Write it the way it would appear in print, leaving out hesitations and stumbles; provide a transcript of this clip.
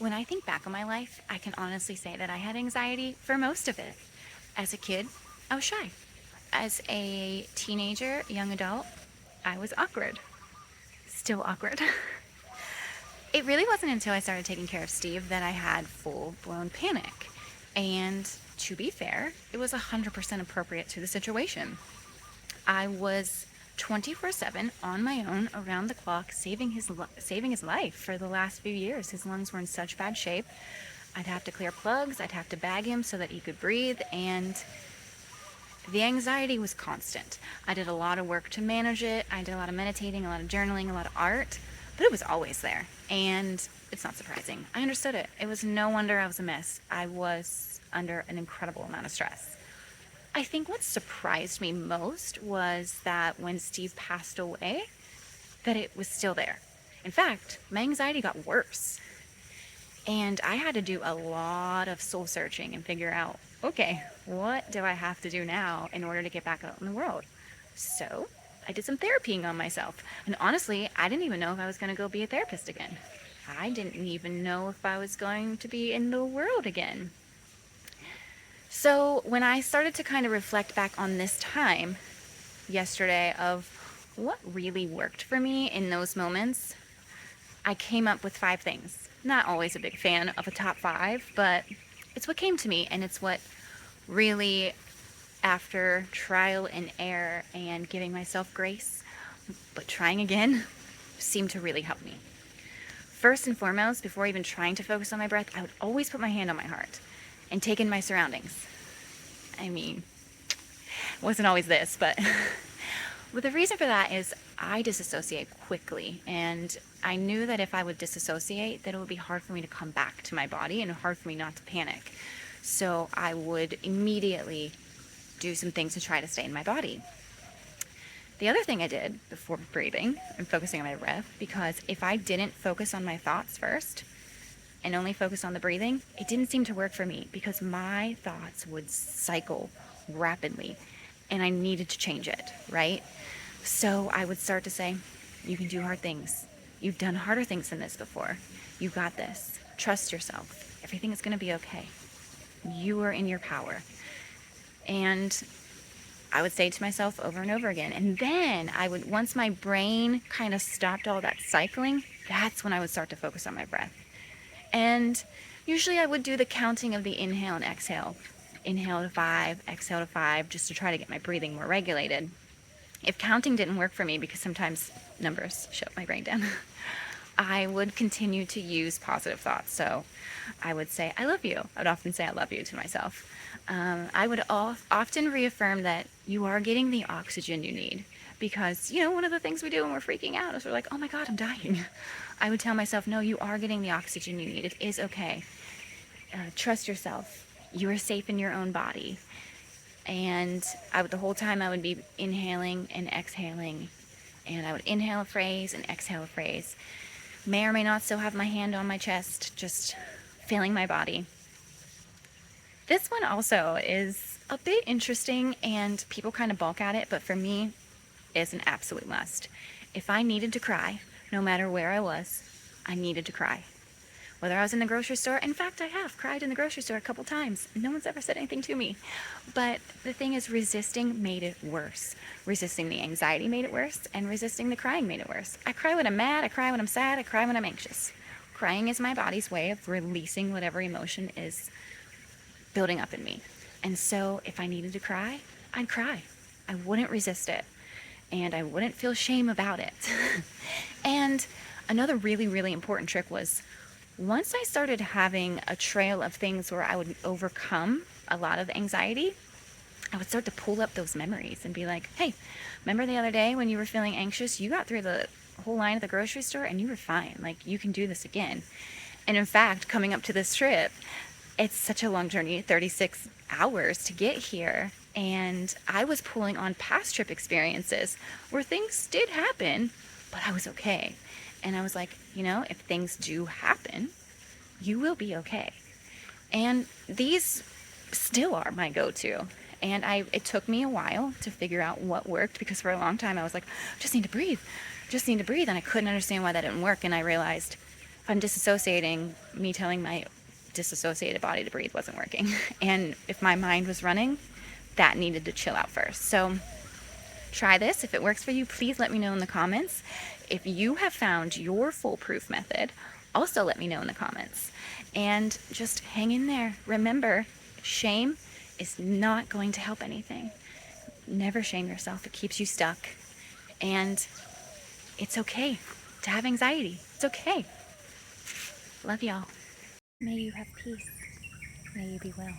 When I think back on my life, I can honestly say that I had anxiety for most of it. As a kid, I was shy. As a teenager, young adult, I was awkward. Still awkward. It really wasn't until I started taking care of Steve that I had full blown panic. And to be fair, it was 100% appropriate to the situation. I was 24/7 on my own around the clock saving his life for the last few years. His lungs were in such bad shape. I'd have to clear plugs, I'd have to bag him so that he could breathe, and the anxiety was constant. I did a lot of work to manage it. I did a lot of meditating, a lot of journaling, a lot of art, but it was always there. And it's not surprising. I understood it. It was no wonder I was a mess. I was under an incredible amount of stress. I think what surprised me most was that when Steve passed away, that it was still there. In fact, my anxiety got worse. And I had to do a lot of soul searching and figure out, okay, what do I have to do now in order to get back out in the world? So I did some therapying on myself. And honestly, I didn't even know if I was going to go be a therapist again. I didn't even know if I was going to be in the world again. So when I started to kind of reflect back on this time yesterday of what really worked for me in those moments, I came up with 5 things. Not always a big fan of a top 5, but it's what came to me, and it's what really, after trial and error and giving myself grace, but trying again, seemed to really help me. First and foremost, before even trying to focus on my breath, I would always put my hand on my heart and take in my surroundings. I mean, it wasn't always this, but the reason for that is I disassociate quickly, and I knew that if I would disassociate, that it would be hard for me to come back to my body and hard for me not to panic. So I would immediately do some things to try to stay in my body. The other thing I did before breathing and focusing on my breath, because if I didn't focus on my thoughts first and only focus on the breathing, it didn't seem to work for me because my thoughts would cycle rapidly and I needed to change it, right? So I would start to say, you can do hard things. You've done harder things than this before. You got this. Trust yourself. Everything is going to be okay. You are in your power. And I would say to myself over and over again. And then once my brain kind of stopped all that cycling, that's when I would start to focus on my breath. And usually I would do the counting of the inhale and exhale. Inhale to 5, exhale to 5, just to try to get my breathing more regulated. If counting didn't work for me, because sometimes numbers shut my brain down, I would continue to use positive thoughts. So I would say, I love you. I would often say, I love you to myself. I would often reaffirm that you are getting the oxygen you need. Because, one of the things we do when we're freaking out is we're like, oh my God, I'm dying. I would tell myself, no, you are getting the oxygen you need. It is okay. Trust yourself. You are safe in your own body. And the whole time I would be inhaling and exhaling. And I would inhale a phrase and exhale a phrase. May or may not still have my hand on my chest, just feeling my body. This one also is a bit interesting and people kind of balk at it, but for me, it's an absolute must. If I needed to cry, no matter where I was, I needed to cry. Whether I was in the grocery store, in fact, I have cried in the grocery store a couple times. No one's ever said anything to me. But the thing is, resisting made it worse. Resisting the anxiety made it worse, and resisting the crying made it worse. I cry when I'm mad, I cry when I'm sad, I cry when I'm anxious. Crying is my body's way of releasing whatever emotion is building up in me. And so if I needed to cry, I'd cry. I wouldn't resist it. And I wouldn't feel shame about it. And another really, really important trick was, once I started having a trail of things where I would overcome a lot of anxiety, I would start to pull up those memories and be like, hey, remember the other day when you were feeling anxious? You got through the whole line at the grocery store and you were fine. Like, you can do this again. And in fact, coming up to this trip, it's such a long journey, 36 hours to get here. And I was pulling on past trip experiences where things did happen, but I was okay. And I was like, if things do happen, you will be okay. And these still are my go-to. And it took me a while to figure out what worked, because for a long time I was like, just need to breathe. And I couldn't understand why that didn't work. And I realized if I'm disassociating, me telling my disassociated body to breathe wasn't working. And if my mind was running, that needed to chill out first. So try this. If it works for you, please let me know in the comments. If you have found your foolproof method, also let me know in the comments. And just hang in there. Remember, shame is not going to help anything. Never shame yourself. It keeps you stuck. And it's okay to have anxiety. It's okay. Love y'all. May you have peace. May you be well.